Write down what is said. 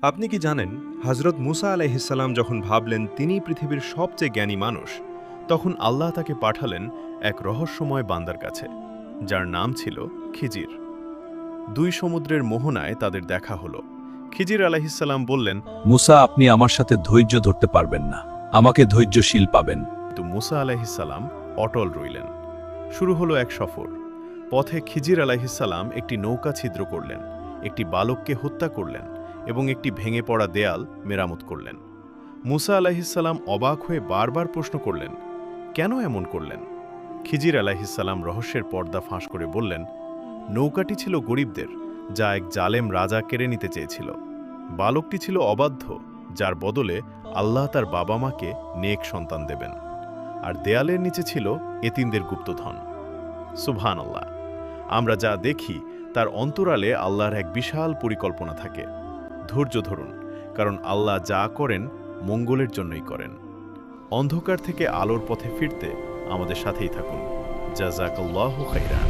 আপনি কি জানেন, হযরত মুসা আলাইহিসসালাম যখন ভাবলেন তিনিই পৃথিবীর সবচেয়ে জ্ঞানী মানুষ, তখন আল্লাহ তাকে পাঠালেন এক রহস্যময় বান্দার কাছে, যার নাম ছিল খিজির। দুই সমুদ্রের মোহনায় তাদের দেখা হলো। খিজির আলাইহিসসালাম বললেন, মুসা, আপনি আমার সাথে ধৈর্য ধরতে পারবেন না, আমাকে ধৈর্যশীল পাবেন। কিন্তু মুসা আলাইহিসসালাম অটল রইলেন। শুরু হলো এক সফর। পথে খিজির আলাইহিসসালাম একটি নৌকা ছিদ্র করলেন, একটি বালককে হত্যা করলেন এবং একটি ভেঙে পড়া দেয়াল মেরামত করলেন। মুসা আলাইহিসসালাম অবাক হয়ে বারবার প্রশ্ন করলেন, কেন এমন করলেন? খিজির আলাইহিসসালাম রহস্যের পর্দা ফাঁস করে বললেন, নৌকাটি ছিল গরিবদের, যা এক জালেম রাজা কেড়ে নিতে চেয়েছিল। বালকটি ছিল অবাধ্য, যার বদলে আল্লাহ তার বাবা মাকে নেক সন্তান দেবেন। আর দেয়ালের নিচে ছিল এতিমদের গুপ্তধন। সুবহানাল্লাহ! আমরা যা দেখি তার অন্তরালে আল্লাহর এক বিশাল পরিকল্পনা থাকে। ধৈর্য ধরুন, কারণ আল্লাহ যা করেন মঙ্গলের জন্যই করেন। অন্ধকার থেকে আলোর পথে ফিরতে আমাদের সাথেই থাকুন। জাযাকাল্লাহু খাইরান।